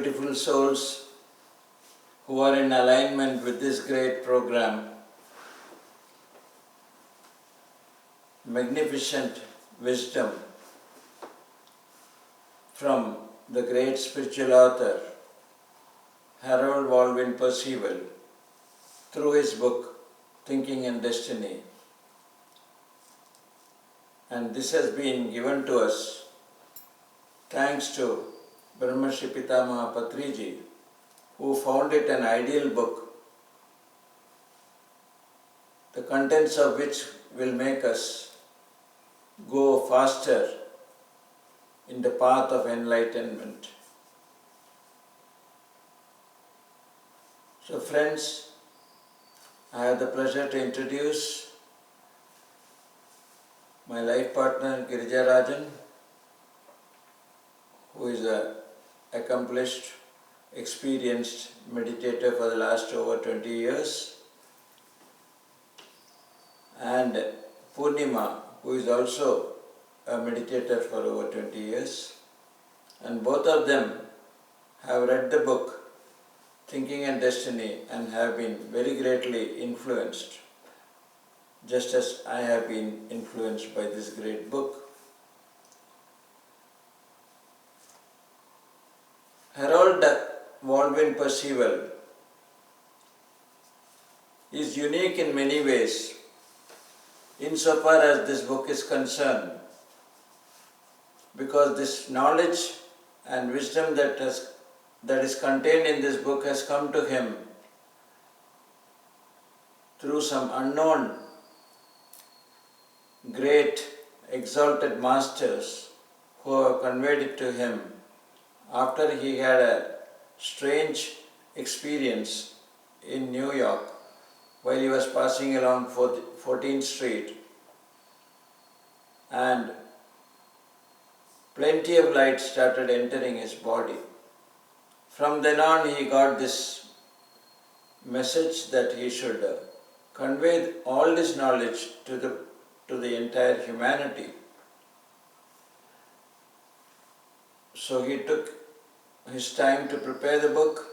beautiful souls who are in alignment with this great program. Magnificent wisdom from the great spiritual author Harold Percival through his book Thinking and Destiny. And this has been given to us thanks to Brahmarshi Patriji, who found it an ideal book, the contents of which will make us go faster in the path of enlightenment. So friends, I have the pleasure to introduce my life partner Rajan, who is an accomplished, experienced meditator for the last over 20 years, and Purnima, who is also a meditator for over 20 years. And both of them have read the book Thinking and Destiny and have been very greatly influenced, just as I have been influenced by this great book. Harold Percival is unique in many ways insofar as this book is concerned, because this knowledge and wisdom that is contained in this book has come to him through some unknown great exalted masters who have conveyed it to him after he had a strange experience in New York while he was passing along 14th Street, and plenty of light started entering his body. From then on he got this message that he should convey all this knowledge to the entire humanity. So he took his time to prepare the book,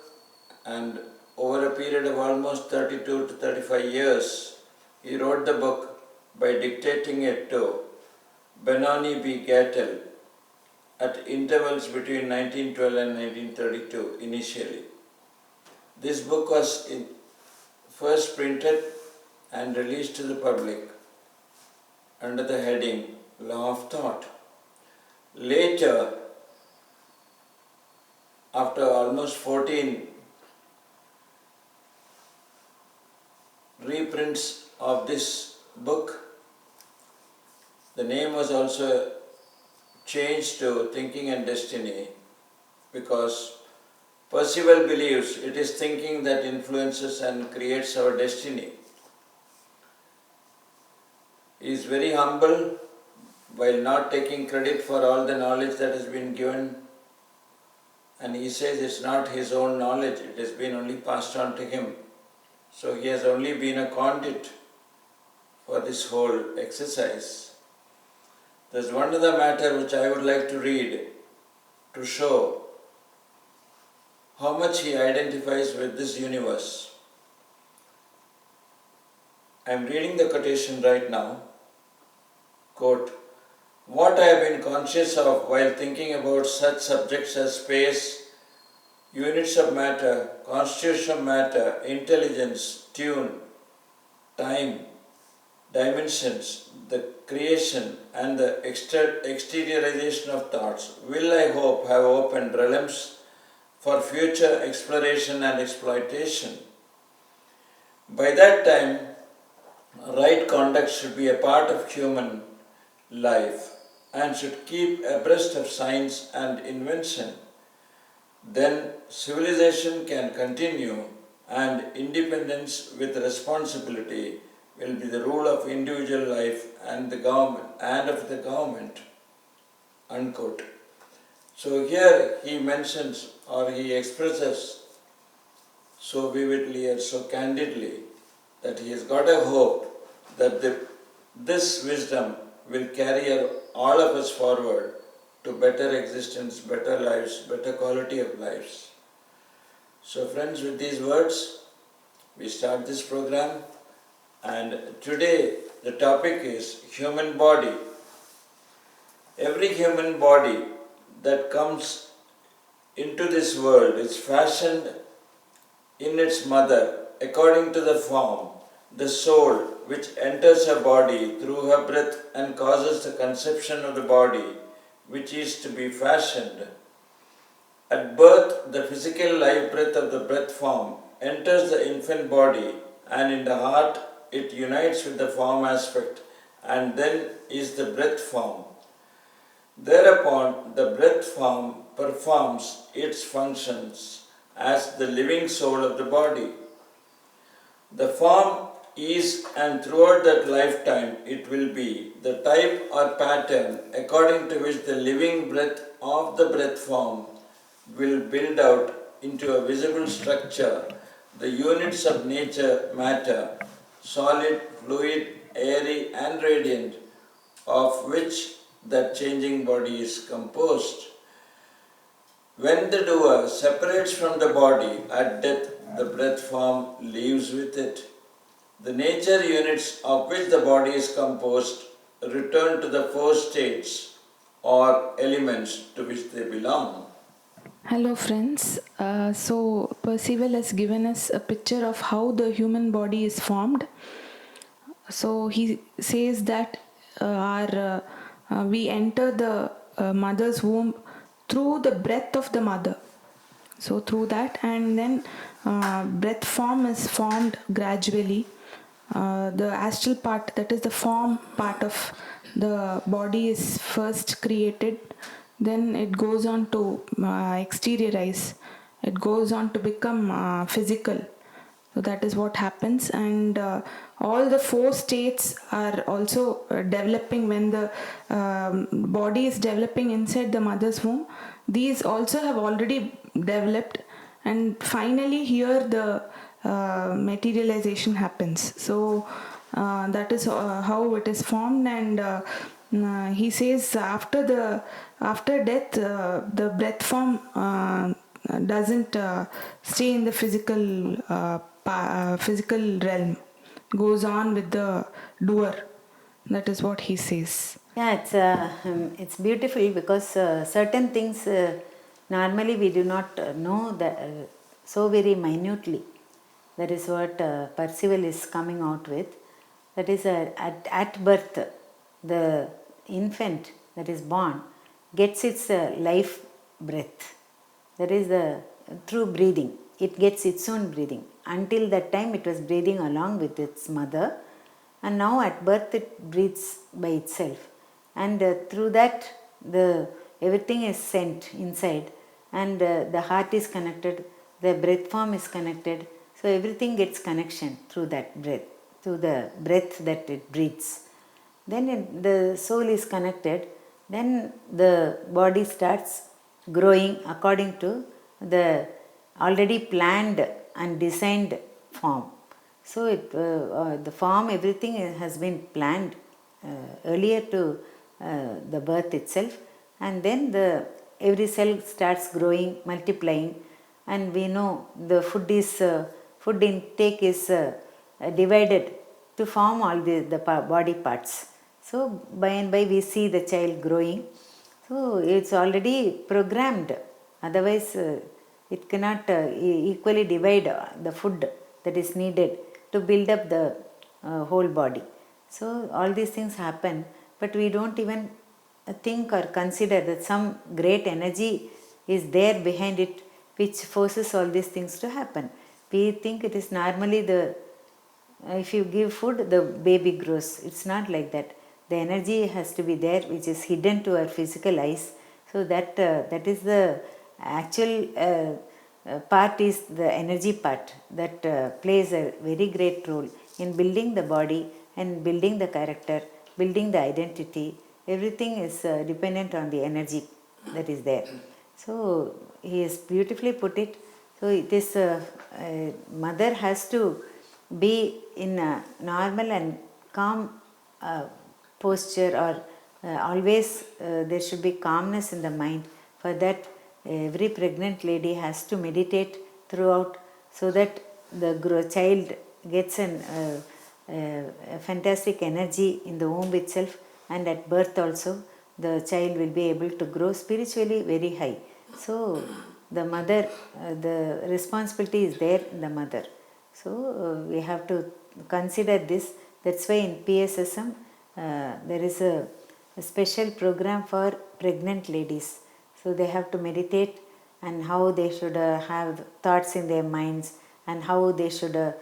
and over a period of almost 32 to 35 years, he wrote the book by dictating it to Benoni B. Gattel at intervals between 1912 and 1932 initially. This book was first printed and released to the public under the heading Law of Thought. Later, after almost 14 reprints of this book, the name was also changed to Thinking and Destiny, because Percival believes it is thinking that influences and creates our destiny. He is very humble while not taking credit for all the knowledge that has been given, and he says it's not his own knowledge, it has been only passed on to him. So he has only been a conduit for this whole exercise. There's one other matter which I would like to read to show how much he identifies with this universe. I am reading the quotation right now. Quote, "What I have been conscious of while thinking about such subjects as space, units of matter, constitution of matter, intelligence, tune, time, dimensions, the creation and the exteriorization of thoughts will, I hope, have opened realms for future exploration and exploitation. By that time, right conduct should be a part of human life and should keep abreast of science and invention. Then civilization can continue and independence with responsibility will be the rule of individual life and the government and of the government." Unquote. So here he mentions, or he expresses so vividly and so candidly, that he has got a hope that this wisdom will carry all of us forward to better existence, better lives, better quality of lives. So friends, with these words, we start this program, and today the topic is human body. Every human body that comes into this world is fashioned in its mother according to the form, the soul which enters her body through her breath and causes the conception of the body which is to be fashioned. At birth, the physical life breath of the breath form enters the infant body, and in the heart it unites with the form aspect, and then is the breath form. Thereupon, the breath form performs its functions as the living soul of the body. The form is, and throughout that lifetime it will be, the type or pattern according to which the living breath of the breath form will build out into a visible structure the units of nature, matter, solid, fluid, airy and radiant, of which that changing body is composed. When the doer separates from the body at death, the breath form leaves with it. The nature units of which the body is composed return to the four states or elements to which they belong. Hello friends, so Percival has given us a picture of how the human body is formed. So he says that we enter the mother's womb through the breath of the mother. So through that, and then breath form is formed gradually. The astral part, that is the form part of the body, is first created. Then it goes on to exteriorize. It goes on to become physical. So that is what happens, and all the four states are also developing when the body is developing inside the mother's womb. These also have already developed, and finally here the materialization happens. So that is how it is formed, and he says after death the breath form doesn't stay in the physical realm, goes on with the doer. That is what he says. Yeah, it's beautiful because certain things normally we do not know that so very minutely. That is what Percival is coming out with. That is at birth, the infant that is born gets its life breath. That is the through breathing. It gets its own breathing. Until that time, it was breathing along with its mother, and now at birth it breathes by itself. And through that, the everything is sent inside, and the heart is connected. The breath form is connected. So everything gets connection through that breath, through the breath that it breathes. Then the soul is connected. Then the body starts growing according to the already planned and designed form. So the form, everything has been planned earlier to the birth itself, and then the every cell starts growing, multiplying, and we know the food intake is divided to form all the body parts. So by and by we see the child growing. So it's already programmed. Otherwise, it cannot equally divide the food that is needed to build up the whole body. So all these things happen, but we don't even think or consider that some great energy is there behind it which forces all these things to happen. We think it is normally if you give food, the baby grows. It's not like that. The energy has to be there, which is hidden to our physical eyes. So that is the actual part, is the energy part that plays a very great role in building the body and building the character, building the identity. Everything is dependent on the energy that is there. So he has beautifully put it. So it is mother has to be in a normal and calm posture, or always there should be calmness in the mind. For that, every pregnant lady has to meditate throughout, so that the child gets a fantastic energy in the womb itself, and at birth also the child will be able to grow spiritually very high. So the mother, the responsibility is there in the mother. So we have to consider this. That's why in PSSM there is a special program for pregnant ladies. So they have to meditate, and how they should have thoughts in their minds, and how they should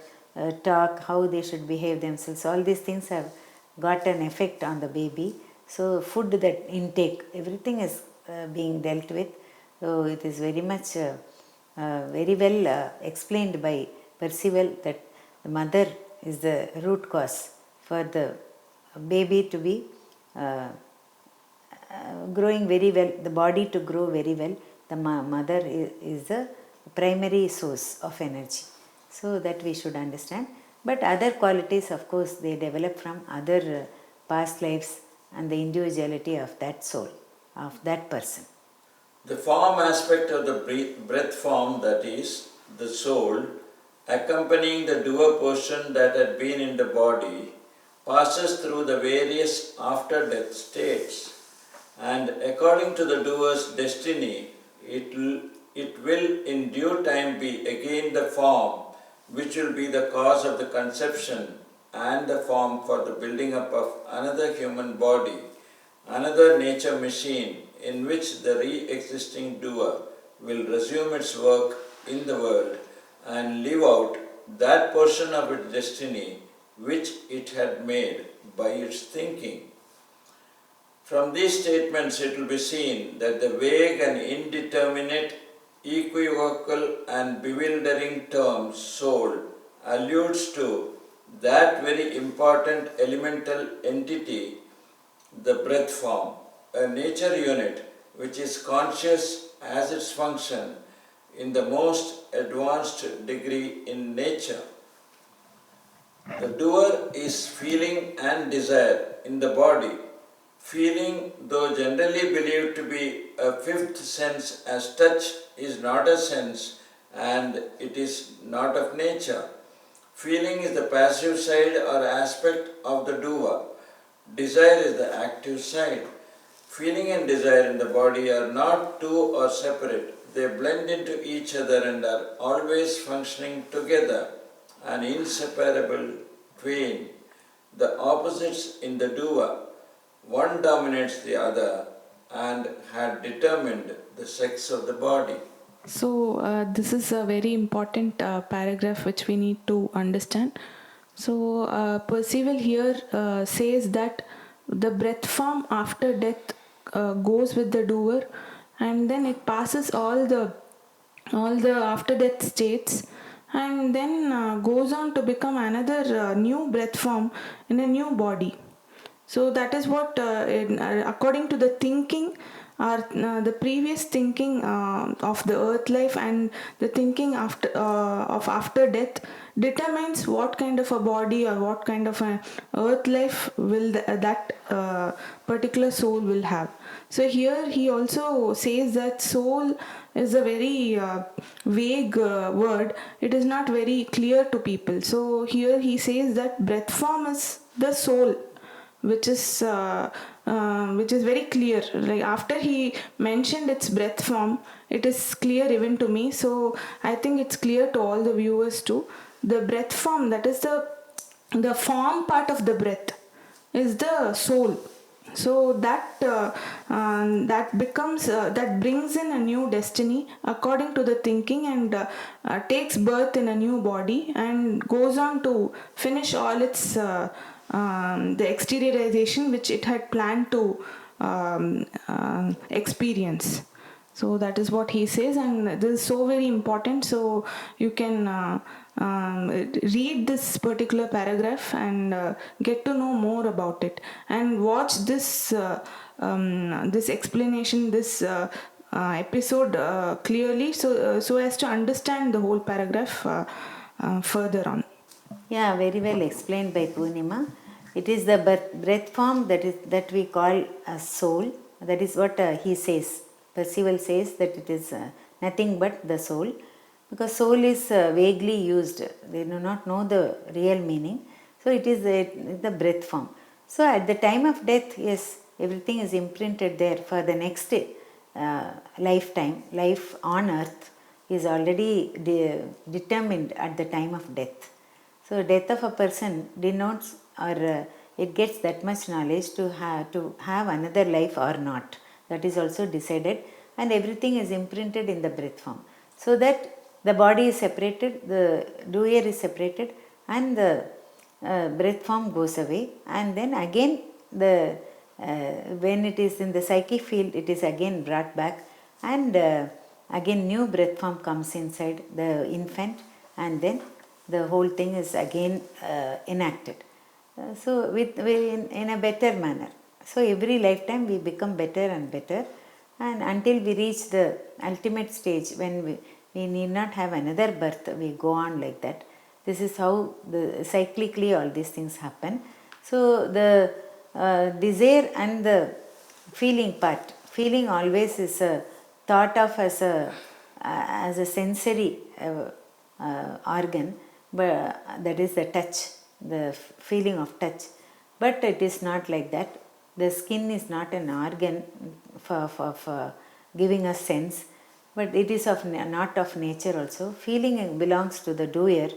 talk, how they should behave themselves. All these things have got an effect on the baby. So food, that intake, everything is being dealt with. So it is very much very well explained by Percival that the mother is the root cause for the baby to be growing very well, the body to grow very well. The mother is the primary source of energy. So that we should understand. But other qualities, of course, they develop from other past lives and the individuality of that soul, of that person. The form aspect of the breath form, that is, the soul, accompanying the doer portion that had been in the body, passes through the various after-death states, and according to the doer's destiny, it will in due time be again the form which will be the cause of the conception and the form for the building up of another human body, another nature machine in which the re-existing doer will resume its work in the world and live out that portion of its destiny which it had made by its thinking. From these statements it will be seen that the vague and indeterminate, equivocal and bewildering term soul alludes to that very important elemental entity, the breath form, a nature unit which is conscious as its function in the most advanced degree in nature. The doer is feeling and desire in the body. Feeling, though generally believed to be a fifth sense as touch, is not a sense and it is not of nature. Feeling is the passive side or aspect of the doer. Desire is the active side. Feeling and desire in the body are not two or separate. They blend into each other and are always functioning together, an inseparable twain. The opposites in the doer, one dominates the other and had determined the sex of the body. So this is a very important paragraph which we need to understand. So Percival here says that the breath form after death goes with the doer, and then it passes all the after death states, and then goes on to become another new breath form in a new body. So that is what, according to the thinking, the previous thinking of the earth life and the thinking of after death determines what kind of a body or what kind of an earth life will that particular soul will have. So here he also says that soul is a very vague word. It is not very clear to people. So here he says that breath form is the soul, which is very clear. Like after he mentioned its breath form, it is clear even to me. So I think it's clear to all the viewers too. The breath form, that is the form part of the breath, is the soul. So that that brings in a new destiny according to the thinking, and takes birth in a new body and goes on to finish all its the exteriorization which it had planned to experience. So that is what he says, and this is so very important. So you can read this particular paragraph and get to know more about it, and watch this this explanation, this episode clearly, so as to understand the whole paragraph further on. Yeah, very well explained by Purnima. It is the breath form that we call as soul. That is what he says. Percival says that it is nothing but the soul, because soul is vaguely used, they do not know the real meaning, so it is the breath form. So at the time of death, yes, everything is imprinted there for the next lifetime. Life on earth is already determined at the time of death. So death of a person denotes, or it gets that much knowledge to have another life or not. That is also decided, and everything is imprinted in the breath form. So that the body is separated, the doer is separated, and the breath form goes away, and then again the when it is in the psychic field, it is again brought back, and again new breath form comes inside the infant, and then the whole thing is again enacted. So in a better manner. So every lifetime we become better and better, and until we reach the ultimate stage when we need not have another birth, we go on like that. This is how cyclically all these things happen. So the desire and the feeling part, feeling always is thought of as a sensory organ, but that is the touch, the feeling of touch. But it is not like that. The skin is not an organ for giving us sense, but it is not of nature also. Feeling belongs to the doer,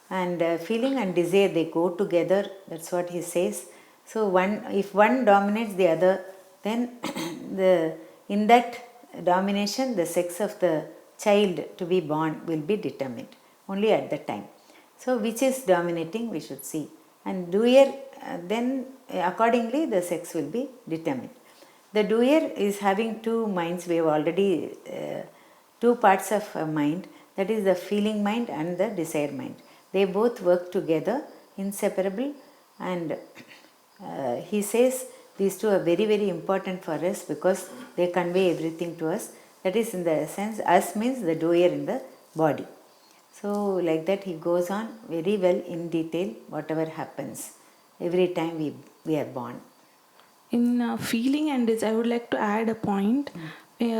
and feeling and desire, they go together. That's what he says. So if one dominates the other, then in that domination, the sex of the child to be born will be determined only at the time. So which is dominating, we should see, and doer, then accordingly the sex will be determined. The doer is having two minds. We have already two parts of mind, that is the feeling mind and the desire mind. They both work together, inseparable, and he says these two are very very important for us because they convey everything to us. That is, in the sense, us means the doer in the body. So like that he goes on very well in detail, whatever happens every time we are born. In feeling and I would like to add a point.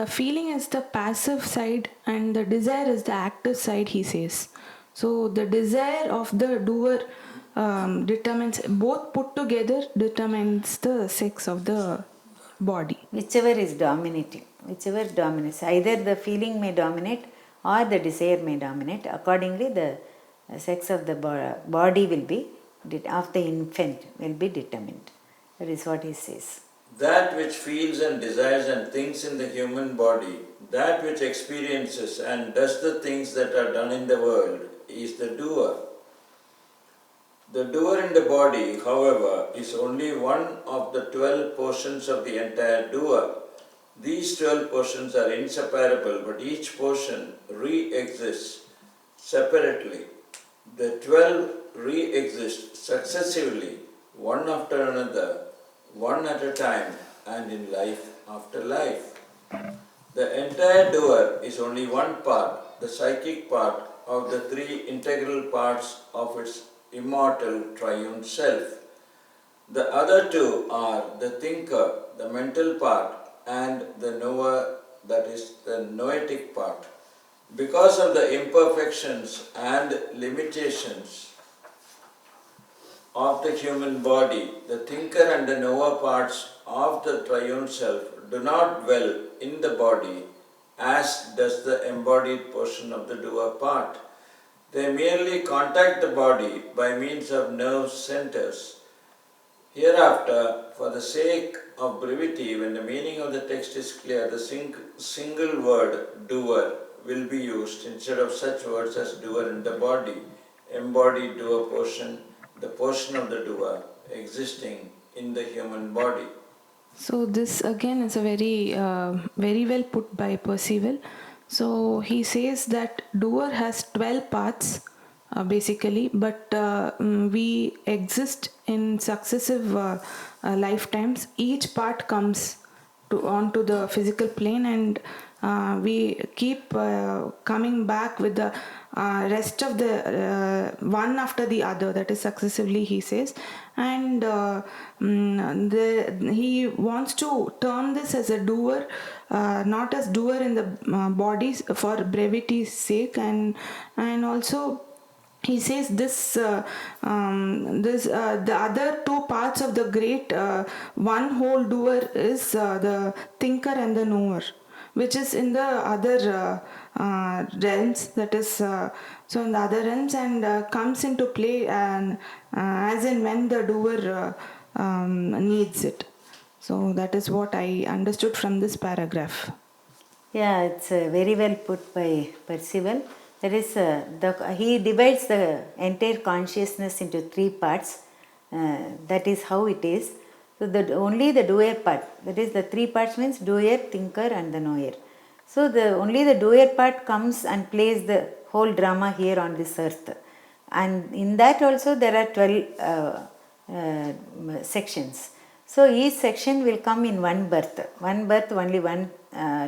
Feeling is the passive side and the desire is the active side, he says. So the desire of the doer determines, both put together determines the sex of the body. Whichever is dominating, whichever dominates, either the feeling may dominate or the desire may dominate. Accordingly, the sex of the body will be, of the infant will be determined. That is what he says. That which feels and desires and thinks in the human body, that which experiences and does the things that are done in the world, is the doer. The doer in the body, however, is only one of the 12 portions of the entire doer. These 12 portions are inseparable, but each portion re-exists separately. The 12 re-exist successively, one after another, one at a time, and in life after life. The entire doer is only one part, the psychic part of the three integral parts of its immortal triune self. The other two are the thinker, the mental part, and the knower, that is the noetic part. Because of the imperfections and limitations of the human body, the thinker and the knower parts of the triune self do not dwell in the body as does the embodied portion of the doer part. They merely contact the body by means of nerve centers. Hereafter, for the sake of brevity, when the meaning of the text is clear, the single word doer will be used instead of such words as doer in the body, embodied doer portion, the portion of the doer existing in the human body. So this again is a very well put by Percival. So he says that doer has 12 parts basically, but we exist in successive lifetimes. Each part comes onto the physical plane, and we keep coming back with the rest of the one after the other, that is successively, he says. And he wants to term this as a doer, not as doer in the bodies for brevity's sake, and also he says this the other two parts of the great one whole doer is the thinker and the knower, which is in the other realms, that is so in the other realms, and comes into play and as and when the doer needs it. So that is what I understood from this paragraph. Yeah, it's very well put by Percival. That is, he divides the entire consciousness into three parts. That is how it is. So only the doer part, that is the three parts means doer, thinker and the knower. So only the doer part comes and plays the whole drama here on this earth. And in that also there are 12 sections. So each section will come in one birth. One birth, only one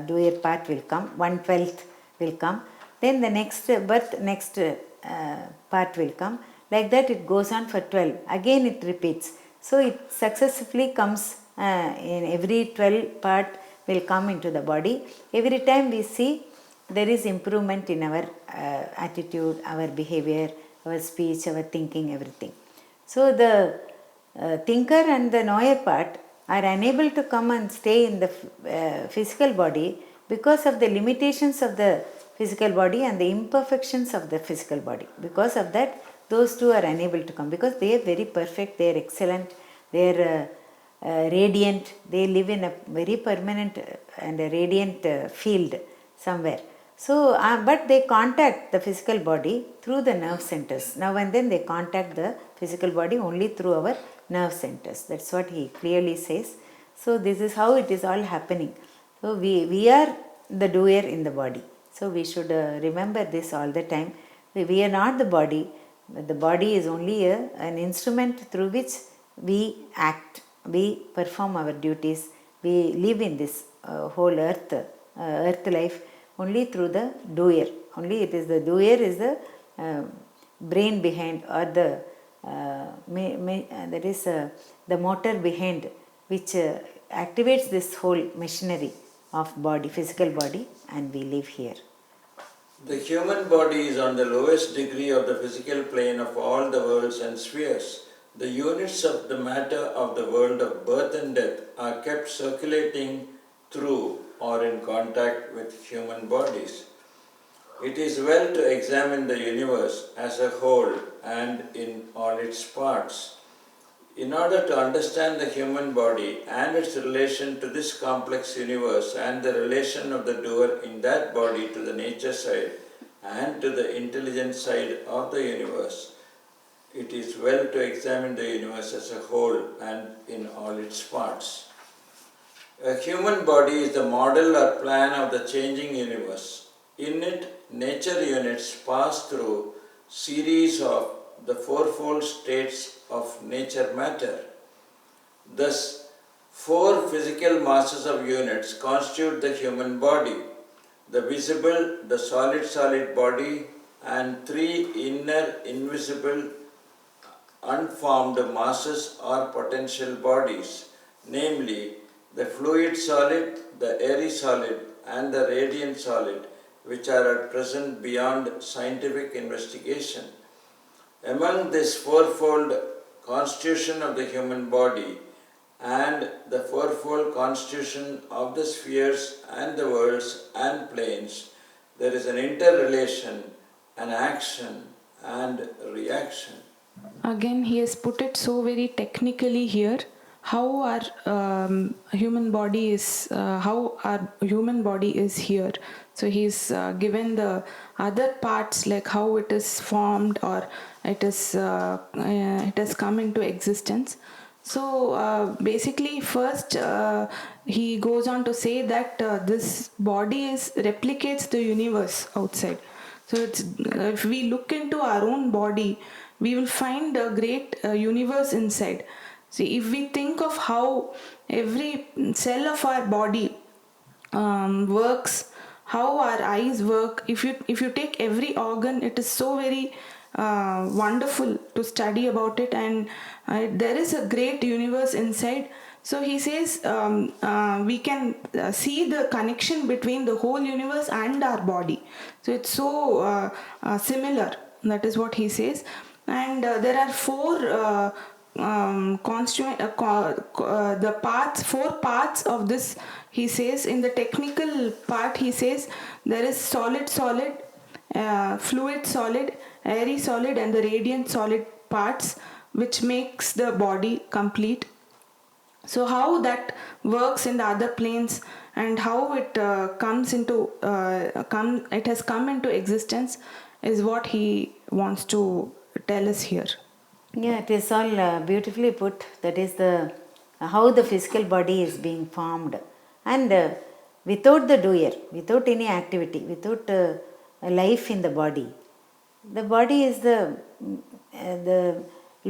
doer part will come, 1/12 will come. Then the next birth, next part will come. Like that it goes on for 12. Again it repeats. So it successively comes in every 12 part will come into the body. Every time we see there is improvement in our attitude, our behavior, our speech, our thinking, everything. So the thinker and the knower part are unable to come and stay in the physical body because of the limitations of the physical body and the imperfections of the physical body. Because of that, those two are unable to come because they are very perfect, they are excellent, they are radiant, they live in a very permanent and a radiant field somewhere. So, but they contact the physical body through the nerve centers. Now and then they contact the physical body only through our nerve centers. That's what he clearly says. So, this is how it is all happening. So, we are the doer in the body. So, we should remember this all the time. We are not the body. The body is only an instrument through which we act, we perform our duties, we live in this whole earth life only through the doer. Only it is the doer is the brain behind, or the that is the motor behind, which activates this whole machinery of body, physical body, and we live here. The human body is on the lowest degree of the physical plane of all the worlds and spheres. The units of the matter of the world of birth and death are kept circulating through or in contact with human bodies. It is well to examine the universe as a whole and in all its parts. In order to understand the human body and its relation to this complex universe and the relation of the doer in that body to the nature side and to the intelligent side of the universe, it is well to examine the universe as a whole and in all its parts. A human body is the model or plan of the changing universe. In it, nature units pass through series of the fourfold states of nature matter. Thus, four physical masses of units constitute the human body: the visible, the solid body, and three inner invisible unformed masses or potential bodies, namely the fluid solid, the airy solid, and the radiant solid, which are at present beyond scientific investigation. Among this fourfold constitution of the human body and the fourfold constitution of the spheres and the worlds and planes, there is an interrelation, an action and reaction. Again, he has put it so very technically here. How our human body is, here. So he's given the other parts, like how it is formed or it has come into existence. So basically, first he goes on to say that this body replicates the universe outside. So it's if we look into our own body, we will find a great universe inside. See, if we think of how every cell of our body works how our eyes work. If you take every organ, it is so very wonderful to study about it, and there is a great universe inside. So he says we can see the connection between the whole universe and our body. So it's so similar. That is what he says. And there are four parts of this. He says in the technical part, he says there is solid, fluid solid, airy solid, and the radiant solid parts, which makes the body complete. So how that works in the other planes, and how it it has come into existence, is what he wants to tell us here. Yeah, it is all beautifully put. That is the how the physical body is being formed, and without the doer, without any activity, without life in the body is the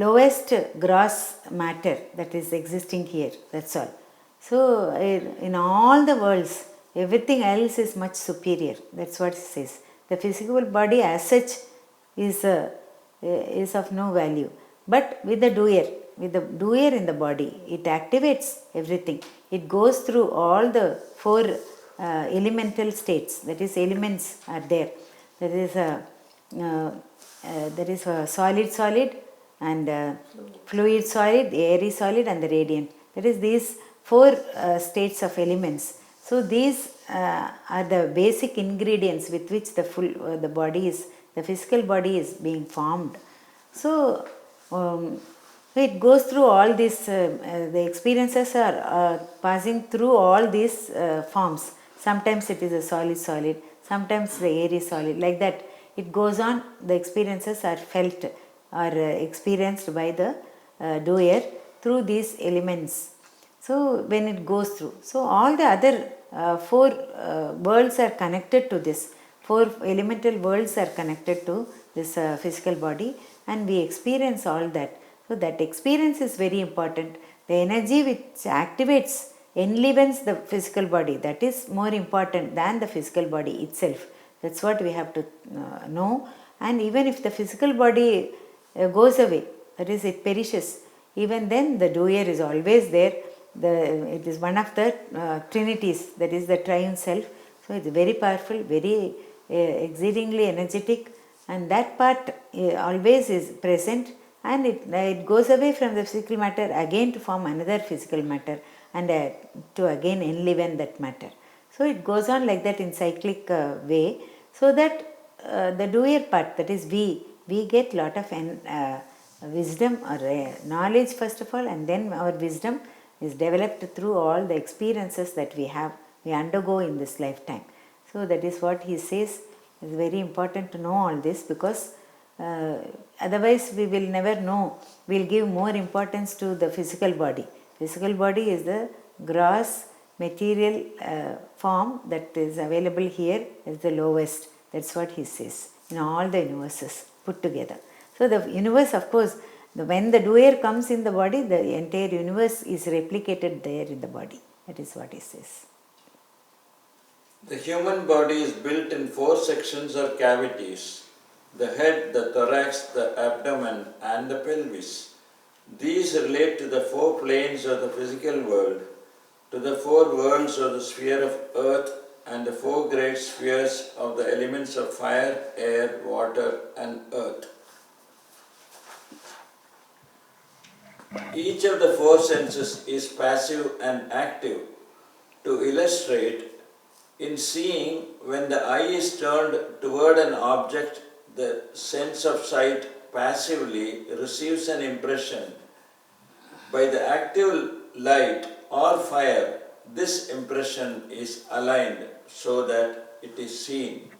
lowest gross matter that is existing here. That's all. So in all the worlds, everything else is much superior. That's what it says. The physical body as such is of no value. But with the doer in the body, it activates everything. It goes through all the four elemental states. That is, elements are there. There is a solid, and fluid solid, airy solid, and the radiant. That is, these four states of elements. So these are the basic ingredients with which the physical body is being formed. So it goes through all these. The experiences are passing through all these forms. Sometimes it is a solid, sometimes the airy solid. Like that, it goes on. The experiences are felt or experienced by the doer through these elements. So when it goes through, so all the other four worlds are connected to this. Four elemental worlds are connected to this physical body, and we experience all that. So that experience is very important. The energy which activates, enlivens the physical body, that is more important than the physical body itself. That's what we have to know. And even if the physical body goes away, that is, it perishes, even then the doer is always there. It is one of the trinities, that is the triune self. So it's very powerful, very exceedingly energetic, and that part always is present, and it goes away from the physical matter again to form another physical matter, and to again enliven that matter. So it goes on like that in cyclic way, so that the doer part, that is we get lot of wisdom or knowledge first of all, and then our wisdom is developed through all the experiences that we undergo in this lifetime. So that is what he says. It's very important to know all this, because otherwise we will never know. We'll give more importance to the physical body. Physical body is the gross material form that is available here as the lowest. That's what he says in all the universes put together. So the universe, of course, when the doer comes in the body, the entire universe is replicated there in the body. That is what he says. The human body is built in four sections or cavities: the head, the thorax, the abdomen, and the pelvis. These relate to the four planes of the physical world, to the four worlds of the sphere of earth, and the four great spheres of the elements of fire, air, water, and earth. Each of the four senses is passive and active. To illustrate, in seeing, when the eye is turned toward an object, the sense of sight passively receives an impression. By the active light or fire, this impression is aligned so that it is seen.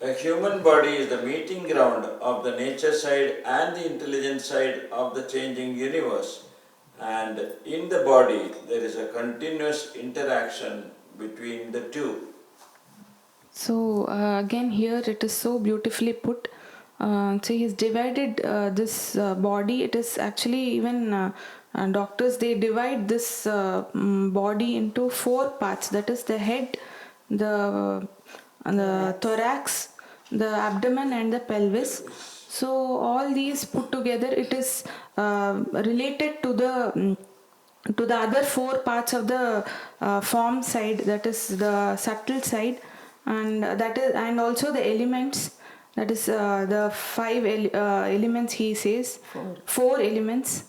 A human body is the meeting ground of the nature side and the intelligent side of the changing universe, and in the body there is a continuous interaction between the two. So again here it is so beautifully put. So he's divided this body. It is actually even doctors, they divide this body into four parts. That is the head, the thorax, the abdomen, and the pelvis. So all these put together, it is related to the other four parts of the form side, that is the subtle side, and also the elements, that is the five elements, he says. Four elements.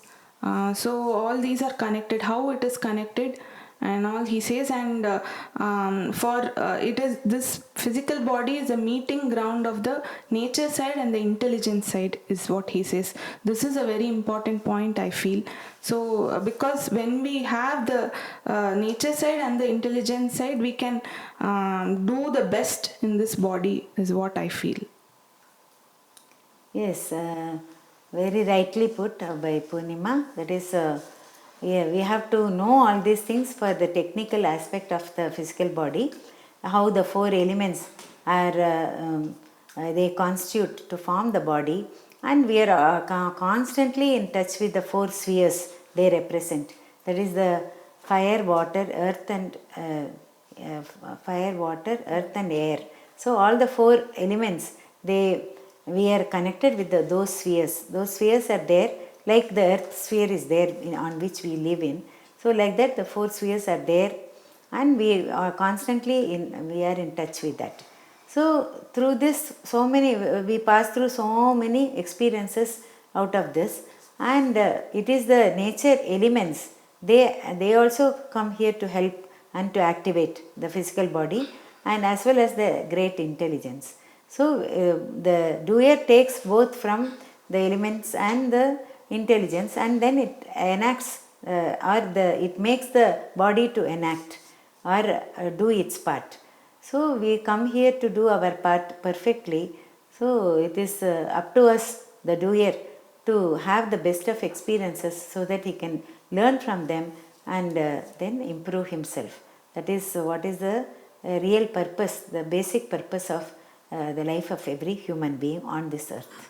So all these are connected, how it is connected and all he says. And for it is, this physical body is a meeting ground of the nature side and the intelligence side, is what he says. This is a very important point, I feel. So because when we have the nature side and the intelligence side, we can do the best in this body, is what I feel. Yes, very rightly put by Purnima. That is, yeah, we have to know all these things for the technical aspect of the physical body, how the four elements are, they constitute to form the body, and we are constantly in touch with the four spheres they represent. That is the fire, water, earth, and air. So all the four elements, we are connected with those spheres. Those spheres are there, like the earth sphere is there on which we live in. So like that, the four spheres are there, and we are constantly we are in touch with that. So through this, we pass through so many experiences out of this, and it is the nature elements. They also come here to help and to activate the physical body, and as well as the great intelligence. So the doer takes both from the elements and the intelligence, and then it enacts it makes the body to enact or do its part. So we come here to do our part perfectly. So it is up to us, the doer, to have the best of experiences so that he can learn from them and then improve himself. That is what is the real purpose, the basic purpose of the life of every human being on this earth.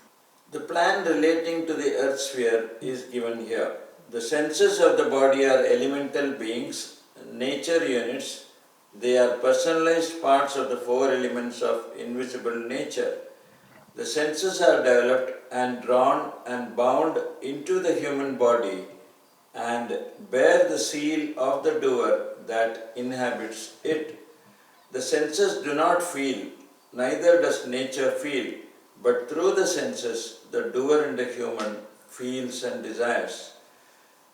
The plan relating to the earth sphere is given here. The senses of the body are elemental beings, nature units. They are personalized parts of the four elements of invisible nature. The senses are developed and drawn and bound into the human body and bear the seal of the doer that inhabits it. The senses do not feel, neither does nature feel, but through the senses, the doer in the human feels and desires.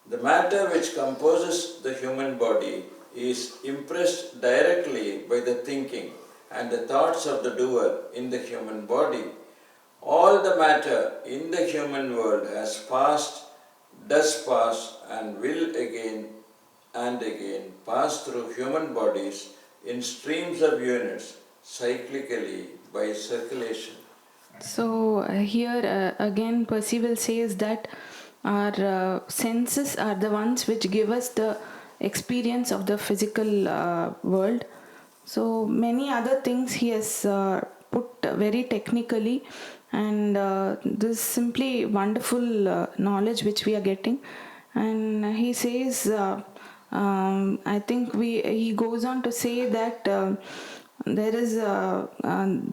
The matter which composes the human body is impressed directly by the thinking and the thoughts of the doer in the human body. All the matter in the human world has passed, does pass, and will again and again pass through human bodies in streams of units, cyclically by circulation. So here again Percival says that our senses are the ones which give us the experience of the physical world. So many other things he has put very technically, and this is simply wonderful knowledge which we are getting. And he says, I think he goes on to say that there is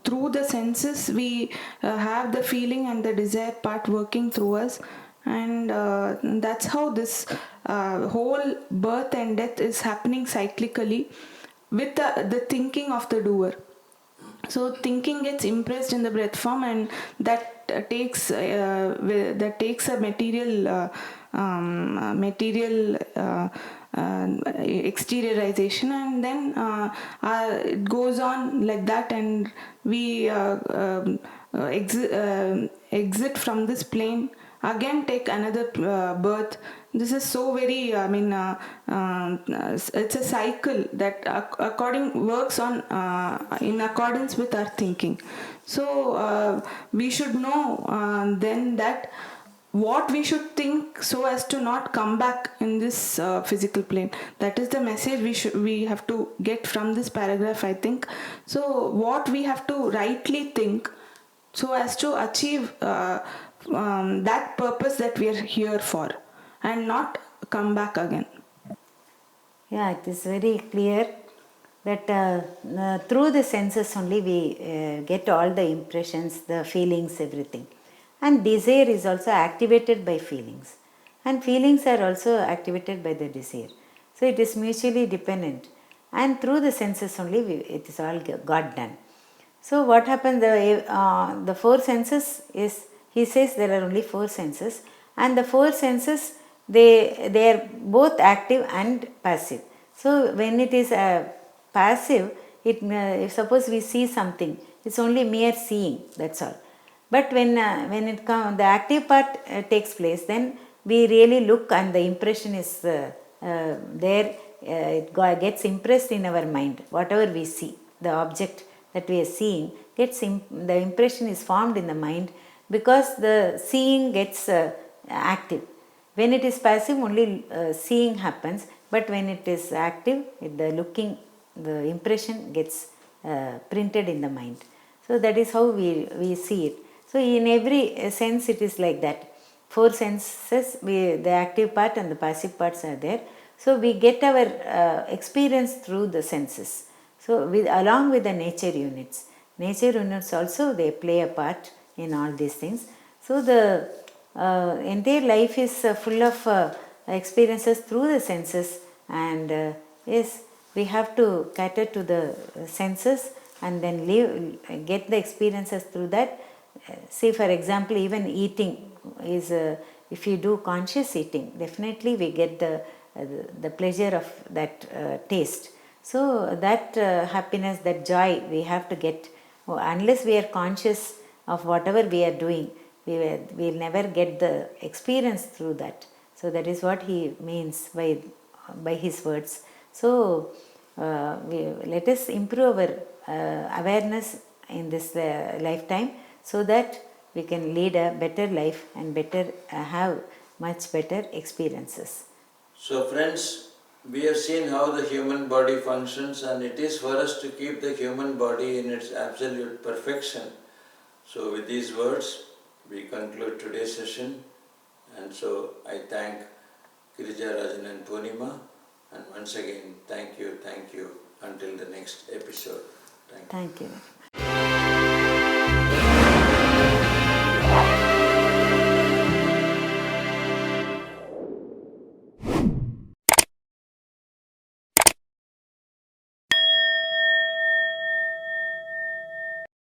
through the senses we have the feeling and the desire part working through us, and that's how this whole birth and death is happening cyclically with the thinking of the doer. So thinking gets impressed in the breath form, and that takes a material exteriorization, and then it goes on like that, and we exit from this plane, again take another birth. This is so very, it's a cycle that works on in accordance with our thinking. So we should know then that what we should think so as to not come back in this physical plane. That is the message we have to get from this paragraph, I think. So what we have to rightly think so as to achieve that purpose that we are here for, and not come back again. Yeah, it is very clear that through the senses only we get all the impressions, the feelings, everything. And desire is also activated by feelings. And feelings are also activated by the desire. So it is mutually dependent. And through the senses only it is all got done. So what happens, the four senses is, he says there are only four senses, and the four senses, they are both active and passive. So when it is passive, if suppose we see something, it's only mere seeing, that's all. But when the active part takes place, then we really look and the impression is there. It gets impressed in our mind. Whatever we see, the object that we are seeing the impression is formed in the mind, because the seeing gets active. When it is passive, only seeing happens, but when it is active, the impression gets printed in the mind. So that is how we see it. So in every sense it is like that. Four senses, the active part and the passive parts are there. So we get our experience through the senses. So along with the nature units. Nature units also, they play a part in all these things. So the entire life is full of experiences through the senses, and yes, we have to cater to the senses and then get the experiences through that. See, for example, even eating is, if you do conscious eating, definitely we get the pleasure of that taste. So that happiness, that joy we have to get. Unless we are conscious of whatever we are doing, we will never get the experience through that. So that is what he means by his words. So let us improve our awareness in this lifetime, so that we can lead a better life and have much better experiences. So friends, we have seen how the human body functions, and it is for us to keep the human body in its absolute perfection. So with these words, we conclude today's session, and so I thank Girija, Rajan and Purnima, and once again thank you until the next episode. Thank you.